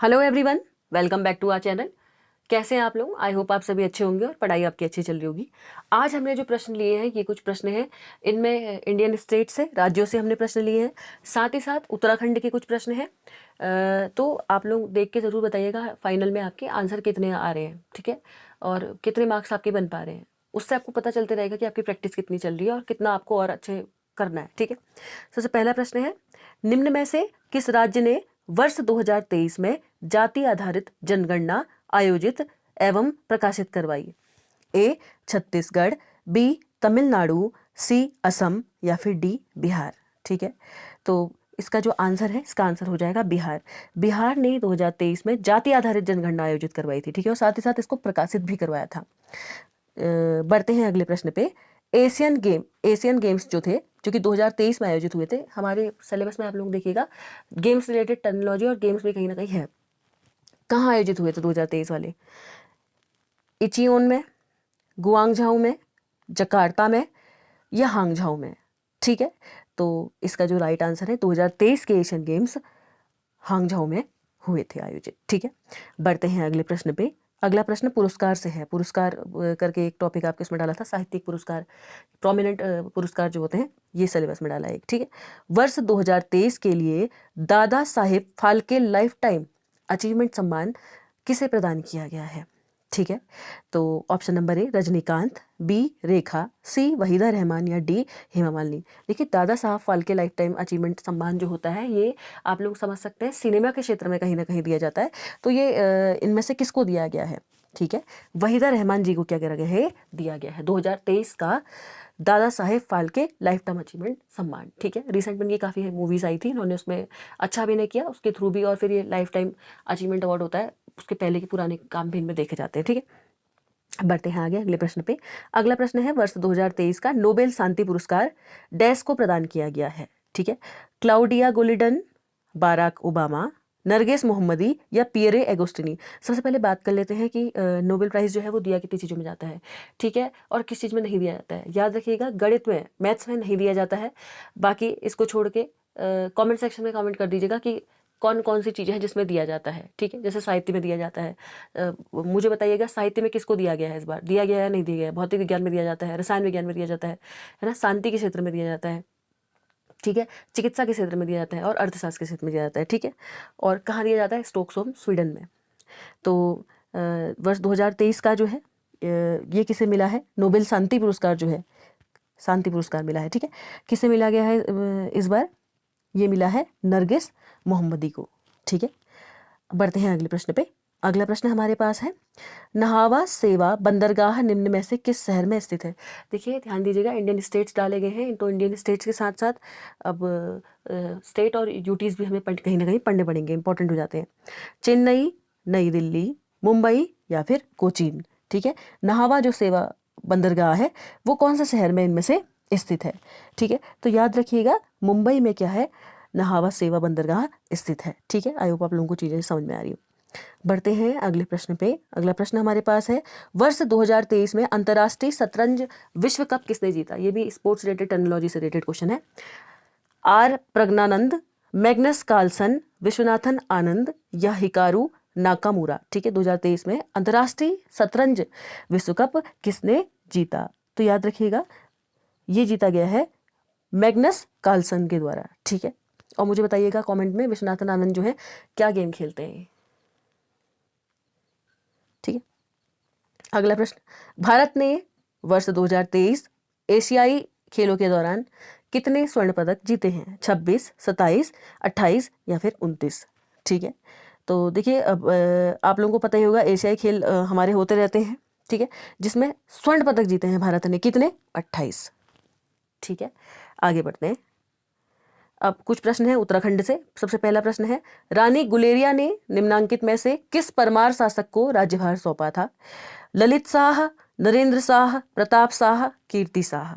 Hello everyone, welcome back to our channel. कैसे हैं आप लोग? आई होप आप सभी अच्छे होंगे और पढ़ाई आपकी अच्छी चल रही होगी। आज हमने जो प्रश्न लिए हैं ये कुछ प्रश्न हैं, इनमें इंडियन स्टेट से, राज्यों से हमने प्रश्न लिए हैं, साथ ही साथ उत्तराखंड के कुछ प्रश्न हैं। तो आप लोग देख के ज़रूर बताइएगा फाइनल में आपके आंसर कितने आ रहे हैं, ठीक है, और कितने मार्क्स आपके बन पा रहे हैं। उससे आपको पता चलते रहेगा कि आपकी प्रैक्टिस कितनी चल रही है और कितना आपको और अच्छे करना है, ठीक है। सबसे पहला प्रश्न है, निम्न में से किस राज्य ने वर्ष 2023 में जाति आधारित जनगणना आयोजित एवं प्रकाशित करवाई? ए छत्तीसगढ़, बी तमिलनाडु, सी असम या फिर डी बिहार। ठीक है, तो इसका जो आंसर है, इसका आंसर हो जाएगा बिहार। बिहार ने 2023 में जाति आधारित जनगणना आयोजित करवाई थी, ठीक है, और साथ ही साथ इसको प्रकाशित भी करवाया था। बढ़ते हैं अगले प्रश्न पे। एशियन गेम्स जो थे, जो कि 2023 में आयोजित हुए थे, हमारे सिलेबस में आप लोग देखिएगा गेम्स रिलेटेड टर्मिनोलॉजी और गेम्स भी कहीं ना कहीं है। कहाँ आयोजित हुए थे 2023 वाले? इचियोन में, गुआंगझाऊ में, जकार्ता में या हांगझाऊ में? ठीक है, तो इसका जो राइट आंसर है 2023 के एशियन गेम्स हांगझाऊ में हुए थे आयोजित। ठीक है, बढ़ते हैं अगले प्रश्न पे। अगला प्रश्न पुरस्कार से है। पुरस्कार करके एक टॉपिक आपके इसमें डाला था, साहित्यिक पुरस्कार, प्रोमिनेंट पुरस्कार जो होते हैं, ये सिलेबस में डाला है एक। ठीक है, वर्ष 2023 के लिए Dada Saheb Phalke lifetime achievement सम्मान किसे प्रदान किया गया है? ठीक है, तो option number A Rajinikanth, B Rekha, C Waheeda Rehman या डी हेमा मालिनी। देखिए, Dada Saheb Phalke lifetime achievement सम्मान जो होता है, ये आप लोग समझ सकते हैं सिनेमा के क्षेत्र में कहीं ना कहीं दिया जाता है। तो ये इनमें से किसको दिया गया है? ठीक है, वहीदा रहमान जी को क्या करा गया है? दिया गया है 2023 का दादा Saheb Phalke lifetime achievement सम्मान। ठीक है, रिसेंट में ये काफ़ी मूवीज़ आई थी, इन्होंने उसमें अच्छा अभिनय किया उसके थ्रू भी, और फिर ये लाइफ टाइम अचीवमेंट अवार्ड होता है, उसके पहले के पुराने काम भी इनमें देखे जाते हैं। ठीक है, बढ़ते हैं आगे अगले प्रश्न पे। अगला प्रश्न है, वर्ष 2023 का नोबेल शांति पुरस्कार डैश को प्रदान किया गया है? ठीक है, क्लाउडिया गोलिडन, बाराक ओबामा, नरगिस मोहम्मदी या पियरे एगोस्टिनी। सबसे पहले बात कर लेते हैं कि नोबेल प्राइज़ जो है वो दिया कितनी चीज़ों में जाता है, ठीक है, और किस चीज़ में नहीं दिया जाता है। याद रखिएगा, गणित में, मैथ्स में नहीं दिया जाता है। बाकी इसको छोड़ के कमेंट सेक्शन में कमेंट कर दीजिएगा कि कौन कौन सी चीज़ें हैं जिसमें दिया जाता है। ठीक है, जैसे साहित्य में दिया जाता है, मुझे बताइएगा साहित्य में किसको दिया गया है, इस बार दिया गया है नहीं दिया गया है? भौतिक विज्ञान में दिया जाता है, रसायन विज्ञान में दिया जाता है ना, शांति के क्षेत्र में दिया जाता है, ठीक है, चिकित्सा के क्षेत्र में दिया जाता है और अर्थशास्त्र के क्षेत्र में दिया जाता है। ठीक है, और कहाँ दिया जाता है? स्टॉकहोम स्वीडन में। तो वर्ष 2023 का जो है ये किसे मिला है? नोबेल शांति पुरस्कार जो है, शांति पुरस्कार मिला है। ठीक है, किसे मिला गया है इस बार? ये मिला है नरगिस मोहम्मदी को। ठीक है, बढ़ते हैं अगले प्रश्न पे। अगला प्रश्न हमारे पास है, नहावा सेवा बंदरगाह निम्न में से किस शहर में स्थित है? देखिए, ध्यान दीजिएगा, इंडियन स्टेट्स डाले गए हैं, तो इंडियन स्टेट्स के साथ साथ अब स्टेट और यूटीज़ भी हमें कहीं ना कहीं पढ़ने पड़ेंगे, इंपॉर्टेंट हो जाते हैं। चेन्नई, नई दिल्ली, मुंबई या फिर कोचीन। ठीक है, नहावा जो सेवा बंदरगाह है वो कौन सा शहर में इनमें से स्थित है? ठीक है, तो याद रखिएगा, मुंबई में क्या है? नहावा सेवा बंदरगाह स्थित है। ठीक है, आई होप आप लोगों को चीज़ें समझ में आ रही हो। बढ़ते हैं अगले प्रश्न पे। अगला प्रश्न हमारे पास है, वर्ष 2023 में अंतर्राष्ट्रीय शतरंज विश्व कप किसने जीता? ये भी स्पोर्ट्स रिलेटेड टर्मिनोलॉजी से रिलेटेड क्वेश्चन है। R Praggnanandhaa, Magnus Carlsen, Viswanathan Anand या हिकारू नाकामुरा। ठीक है, 2023 में अंतर्राष्ट्रीय शतरंज विश्व कप किसने जीता? तो याद रखिएगा, ये जीता गया है मैग्नस कार्लसन के द्वारा। ठीक है, और मुझे बताइएगा कमेंट में विश्वनाथन आनंद जो है क्या गेम खेलते हैं। ठीक है, अगला प्रश्न, भारत ने वर्ष 2023 एशियाई खेलों के दौरान कितने स्वर्ण पदक जीते हैं? 26, 27, 28 या फिर 29? ठीक है, तो देखिए, अब आप लोगों को पता ही होगा, एशियाई खेल हमारे होते रहते हैं, ठीक है, जिसमें स्वर्ण पदक जीते हैं भारत ने कितने? 28। ठीक है, आगे बढ़ते हैं। अब कुछ प्रश्न है उत्तराखंड से। सबसे पहला प्रश्न है, रानी गुलेरिया ने निम्नांकित में से किस परमार शासक को राज्यभार सौंपा था? ललित शाह, नरेंद्र शाह, प्रताप शाह, कीर्ति शाह।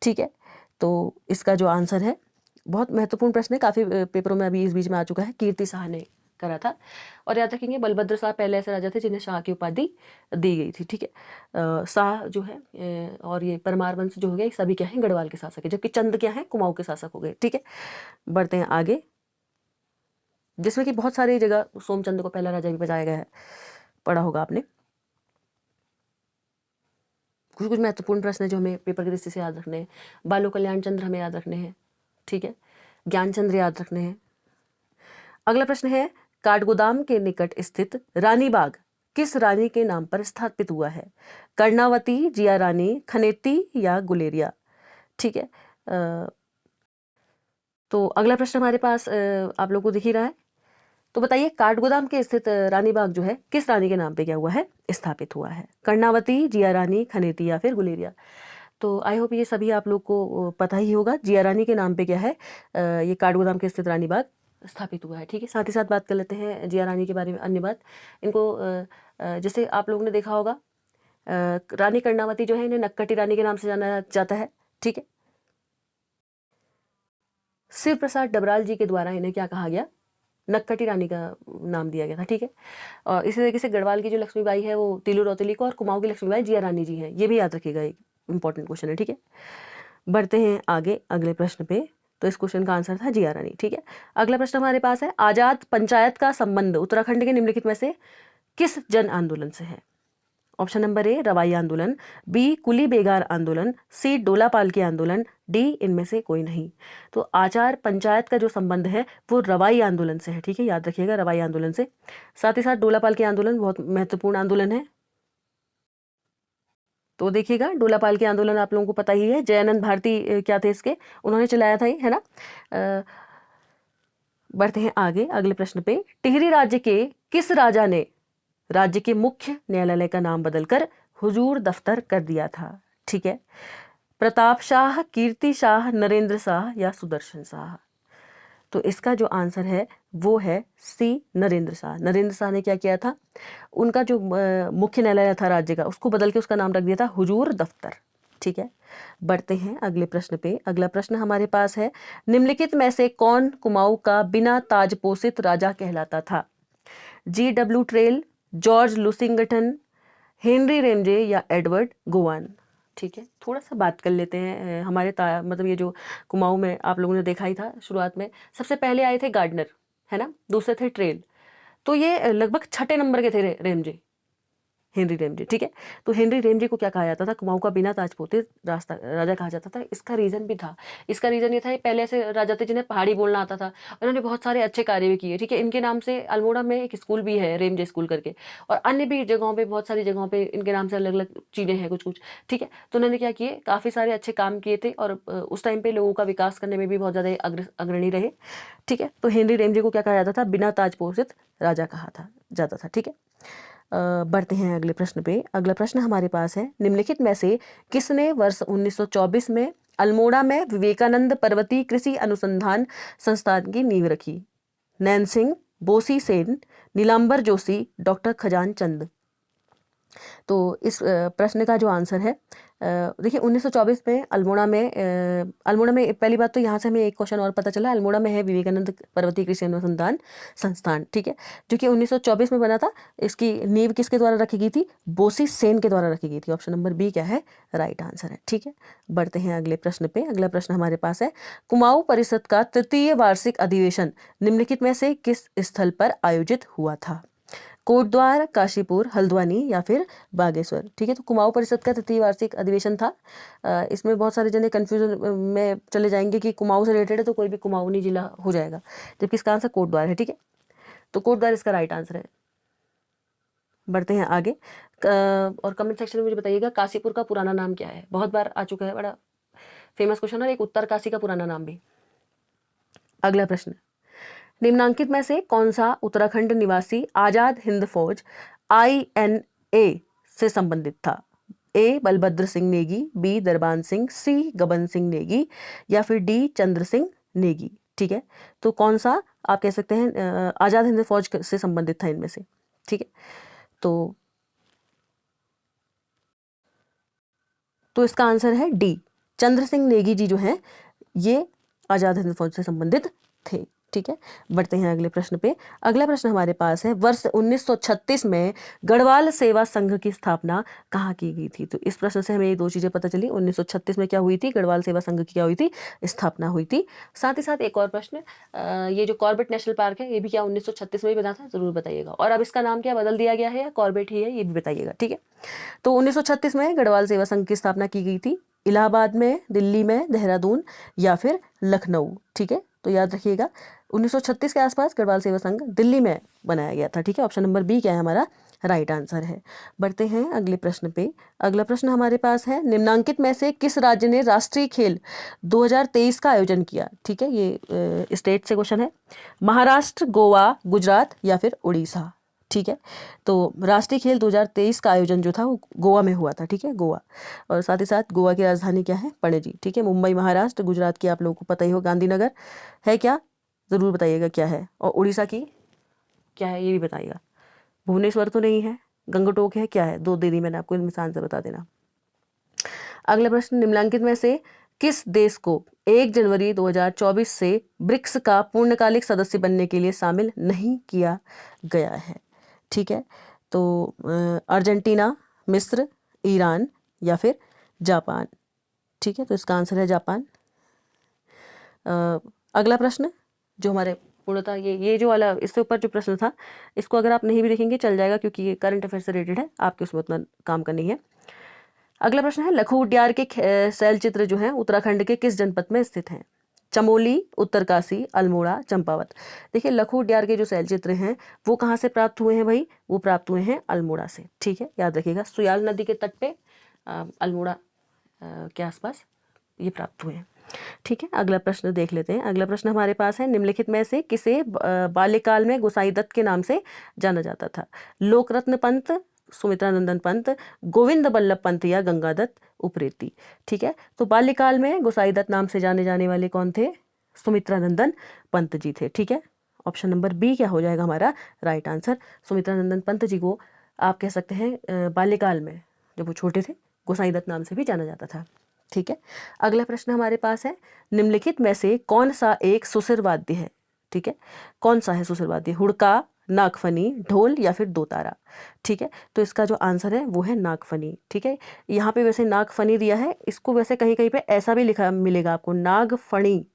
ठीक है, तो इसका जो आंसर है, बहुत महत्वपूर्ण प्रश्न है, काफ़ी पेपरों में अभी इस बीच में आ चुका है, कीर्ति शाह ने करा था। और याद रखेंगे, बलभद्र शाह पहले ऐसे राजा थे जिन्हें शाह की उपाधि दी गई थी। ठीक है, शाह जो है और ये परमार वंश जो हो गया, सभी क्या है? गढ़वाल के शासक है, जबकि चंद क्या है? कुमाऊं के शासक हो गए। ठीक है, बढ़ते हैं आगे। जिसमें कि बहुत सारी जगह सोमचंद को पहला राजा भी बताया गया है, पढ़ा होगा आपने। कुछ कुछ महत्वपूर्ण प्रश्न है जो हमें पेपर की दृष्टि से याद रखने हैं। बालो कल्याण चंद्र हमें याद रखने हैं, ठीक है। ज्ञानचंद्र याद रखने हैं। अगला प्रश्न है, काठगोदाम के निकट स्थित रानी बाग किस रानी के नाम पर स्थापित हुआ है? कर्णावती, जिया रानी, खनेती या गुलेरिया, ठीक है। तो अगला प्रश्न हमारे पास आप लोगों को दिख ही रहा है। तो बताइए, काठगोदाम के स्थित रानी बाग जो है किस रानी के नाम पे क्या हुआ है? स्थापित हुआ है। कर्णावती, जिया रानी, खनेती या फिर गुलेरिया। तो आई होप ये सभी आप लोग को पता ही होगा। जिया रानी के नाम पे क्या है, ये काठगोदाम के स्थित रानी बाग स्थापित हुआ है, ठीक है। साथ ही साथ बात कर लेते हैं जिया रानी के बारे में अन्य बात। इनको जैसे आप लोगों ने देखा होगा, रानी कर्णावती जो है इन्हें नक्कटी रानी के नाम से जाना जाता है, ठीक है। शिव प्रसाद डबराल जी के द्वारा इन्हें क्या कहा गया? नक्कटी रानी का नाम दिया गया था, ठीक है। और इसी तरीके से गढ़वाल की जो लक्ष्मीबाई है वो तिलू रौतेली को, और कुमाऊं की लक्ष्मीबाई जिया रानी जी हैं। ये भी याद रखिएगा, एक इंपॉर्टेंट क्वेश्चन है, ठीक है। बढ़ते हैं आगे अगले प्रश्न पे। तो इस क्वेश्चन का आंसर था जिया रानी, ठीक है। अगला प्रश्न हमारे पास है, आजाद पंचायत का संबंध उत्तराखंड के निम्नलिखित में से किस जन आंदोलन से है? ऑप्शन नंबर ए रवाई आंदोलन, बी कुली बेगार आंदोलन, सी डोलापाल की आंदोलन, डी इनमें से कोई नहीं। तो आचार पंचायत का जो संबंध है वो रवाई आंदोलन से है, ठीक है, याद रखिएगा, रवाई आंदोलन से। साथ ही साथ डोलापाल के आंदोलन बहुत महत्वपूर्ण आंदोलन है। तो देखिएगा, डोलापाल के आंदोलन आप लोगों को पता ही है, जयानंद भारती क्या थे इसके, उन्होंने चलाया था ये, है ना। बढ़ते हैं आगे अगले प्रश्न पे। टिहरी राज्य के किस राजा ने राज्य के मुख्य न्यायालय का नाम बदलकर हुजूर दफ्तर कर दिया था? ठीक है, प्रताप शाह, कीर्ति शाह, नरेंद्र शाह या सुदर्शन शाह। तो इसका जो आंसर है वो है सी, नरेंद्र शाह। नरेंद्र शाह ने क्या किया था, उनका जो मुख्य न्यायालय था राज्य का, उसको बदल के उसका नाम रख दिया था हुजूर दफ्तर, ठीक है। बढ़ते हैं अगले प्रश्न पे। अगला प्रश्न हमारे पास है, निम्नलिखित में से कौन कुमाऊं का बिना ताज पोषित राजा कहलाता था? G.W. Trail, George Lushington, Henry Ramsay या एडवर्ड गोवान। ठीक है, थोड़ा सा बात कर लेते हैं। हमारे मतलब ये जो कुमाऊं में आप लोगों ने देखा ही था शुरुआत में, सबसे पहले आए थे गार्डनर, है ना, दूसरे थे ट्रेल, तो ये लगभग छठे नंबर के थे रेमजे, हेनरी रेमजे, ठीक है। तो हेनरी रेमजे को क्या कहा जाता था? कुमाऊं का बिना ताज पोते रास्ता राजा कहा जाता था। इसका रीजन भी था, इसका रीजन ये था, पहले ऐसे राजा थे जिन्हें पहाड़ी बोलना आता था, उन्होंने बहुत सारे अच्छे कार्य भी किए, ठीक है। इनके नाम से अल्मोड़ा में एक स्कूल भी है, रेमजे स्कूल करके, और अन्य भी जगहों पे, बहुत सारी जगहों पे इनके नाम से अलग अलग चीजें हैं कुछ कुछ, ठीक है। तो उन्होंने क्या किए, काफी सारे अच्छे काम किए थे, और उस टाइम पे लोगों का विकास करने में भी बहुत ज्यादा अग्रणी रहे, ठीक है। तो हेनरी रेमजे को क्या कहा जाता था? बिना ताज पोषित राजा कहा था जाता था, ठीक है। बढ़ते हैं अगले प्रश्न पे। अगला प्रश्न हमारे पास है, निम्नलिखित में से किसने वर्ष 1924 में अल्मोड़ा में विवेकानंद पर्वतीय कृषि अनुसंधान संस्थान की नींव रखी? नैन सिंह, बोसी सेन, नीलांबर जोशी, डॉक्टर खजान चंद। तो इस प्रश्न का जो आंसर है, देखिए 1924 में अल्मोड़ा में पहली बात तो यहाँ से हमें एक क्वेश्चन और पता चला, अल्मोड़ा में है विवेकानंद पर्वतीय कृषि अनुसंधान संस्थान, ठीक है, जो कि 1924 में बना था। इसकी नींव किसके द्वारा रखी गई थी? बोसी सेन के द्वारा रखी गई थी। ऑप्शन नंबर बी क्या है? राइट आंसर है, ठीक है। बढ़ते हैं अगले प्रश्न पे। अगला प्रश्न हमारे पास है, कुमाऊं परिषद का तृतीय वार्षिक अधिवेशन निम्नलिखित में से किस स्थल पर आयोजित हुआ था? कोटद्वार, काशीपुर, हल्द्वानी या फिर बागेश्वर, ठीक है। तो कुमाऊं परिषद का तृतीय वार्षिक अधिवेशन था। इसमें बहुत सारे जने कंफ्यूजन में चले जाएंगे कि कुमाऊं से रिलेटेड है तो कोई भी कुमाऊनी जिला हो जाएगा, जबकि इसका आंसर कोटद्वार है, ठीक है। तो कोटद्वार इसका राइट आंसर है। बढ़ते हैं आगे, और कमेंट सेक्शन में मुझे बताइएगा काशीपुर का पुराना नाम क्या है? बहुत बार आ चुका है, बड़ा फेमस क्वेश्चन, और एक उत्तर काशी का पुराना नाम भी। अगला प्रश्न, निम्नांकित में से कौन सा उत्तराखंड निवासी आजाद हिंद फौज INA से संबंधित था? ए बलभद्र सिंह नेगी, बी दरबान सिंह, सी गबन सिंह नेगी या फिर डी चंद्र सिंह नेगी, ठीक है। तो कौन सा आप कह सकते हैं आजाद हिंद फौज से संबंधित था इनमें से, ठीक है। तो इसका आंसर है डी, चंद्र सिंह नेगी जी जो हैं ये आजाद हिंद फौज से संबंधित थे। ठीक है, बढ़ते हैं अगले प्रश्न पे। अगला प्रश्न हमारे पास है, वर्ष 1936 में गढ़वाल सेवा संघ की स्थापना कहाँ की गई थी? तो इस प्रश्न से हमें ये दो चीजें पता चली। 1936 में क्या हुई थी? गढ़वाल सेवा संघ की क्या हुई थी? स्थापना हुई थी। साथ ही साथ एक और प्रश्न, ये जो कॉर्बेट नेशनल पार्क है ये भी क्या 1936 में ही बना था? जरूर बताइएगा। और अब इसका नाम क्या बदल दिया गया है या कॉर्बेट ही है, ये भी बताइएगा। ठीक है, तो 1936 में गढ़वाल सेवा संघ की स्थापना की गई थी। इलाहाबाद में, दिल्ली में, देहरादून या फिर लखनऊ। ठीक है, तो याद रखिएगा 1936 के आसपास गढ़वाल सेवा संघ दिल्ली में बनाया गया था। ठीक है, ऑप्शन नंबर बी क्या है हमारा राइट आंसर है। बढ़ते हैं अगले प्रश्न पे। अगला प्रश्न हमारे पास है, निम्नांकित में से किस राज्य ने राष्ट्रीय खेल 2023 का आयोजन किया? ठीक है, ये स्टेट से क्वेश्चन है। महाराष्ट्र, गोवा, गुजरात या फिर उड़ीसा। ठीक है, तो राष्ट्रीय खेल 2023 का आयोजन जो था वो गोवा में हुआ था। ठीक है, गोवा। और साथ ही साथ गोवा की राजधानी क्या है? पणजी। ठीक है, मुंबई महाराष्ट्र, गुजरात की आप लोगों को पता ही हो गांधीनगर है क्या? ज़रूर बताइएगा क्या है। और उड़ीसा की क्या है ये भी बताइएगा। भुवनेश्वर तो नहीं है, गंगटोक है, क्या है? दो दे दी मैंने आपको, इनमें से आंसर बता देना। अगला प्रश्न, निम्नलिखित में से किस देश को 1 जनवरी 2024 से ब्रिक्स का पूर्णकालिक सदस्य बनने के लिए शामिल नहीं किया गया है? ठीक है, तो अर्जेंटीना, मिस्र, ईरान या फिर जापान। ठीक है, तो इसका आंसर है जापान। अगला प्रश्न जो हमारे पूर्णतः ये जो वाला इससे ऊपर जो प्रश्न था, इसको अगर आप नहीं भी देखेंगे चल जाएगा, क्योंकि ये करंट अफेयर से रिलेटेड है, आपके उसमें उतना काम का नहीं है। अगला प्रश्न है, लखू उड्यार के शैल चित्र जो है उत्तराखंड के किस जनपद में स्थित हैं? चमोली, उत्तरकाशी, अल्मोड़ा, चंपावत। देखिए, लखू उड्यार के जो शैल चित्र हैं वो कहाँ से प्राप्त हुए हैं भाई? वो प्राप्त हुए हैं अल्मोड़ा से। ठीक है, याद रखिएगा, सुयाल नदी के तट पे अल्मोड़ा के आसपास ये प्राप्त हुए हैं। ठीक है, अगला प्रश्न देख लेते हैं। अगला प्रश्न हमारे पास है, निम्नलिखित में से किसे बाल्यकाल में गोसाई दत्त के नाम से जाना जाता था? लोकरत्न पंत, सुमित्रानंदन पंत, गोविंद बल्लभ पंत या गंगादत्त उप्रेती। ठीक है, तो बाल्यकाल में गोसाई दत्त नाम से जाने जाने वाले कौन थे? सुमित्रानंदन पंत जी थे। ठीक है, ऑप्शन नंबर बी क्या हो जाएगा हमारा राइट आंसर। सुमित्रानंदन पंत जी को आप कह सकते हैं बाल्यकाल में जब वो छोटे थे गोसाई दत्त नाम से भी जाना जाता था। ठीक है, अगला प्रश्न हमारे पास है, निम्नलिखित में से कौन सा एक सुसिर वाद्य है? ठीक है, कौन सा है सुसिर वाद्य? हुड़का, नागफनी, ढोल या फिर दो तारा। ठीक है, तो इसका जो आंसर है वो है नागफनी। ठीक है, यहाँ पे वैसे नागफनी दिया है, इसको वैसे कहीं कहीं पे ऐसा भी लिखा मिलेगा आपको, नागफणी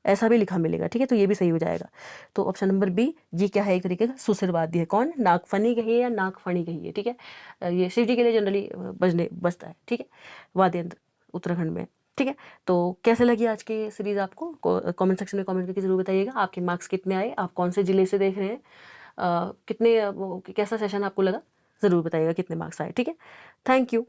ऐसा भी लिखा मिलेगा। ठीक है, तो ये भी सही हो जाएगा। तो ऑप्शन नंबर बी ये क्या है? एक तरीके का सुसिर वाद्य है। कौन? नागफनी कहिए या नागफणी कहिए। ठीक है, ये शिव जी के लिए जनरली बजता है। ठीक है, वाद्य यंत्र उत्तराखंड में। ठीक है, तो कैसे लगी आज की सीरीज़ आपको? कमेंट सेक्शन में कमेंट करके जरूर बताइएगा। आपके मार्क्स कितने आए, आप कौन से ज़िले से देख रहे हैं, कितने कैसा सेशन आपको लगा, ज़रूर बताइएगा कितने मार्क्स आए। ठीक है, थैंक यू।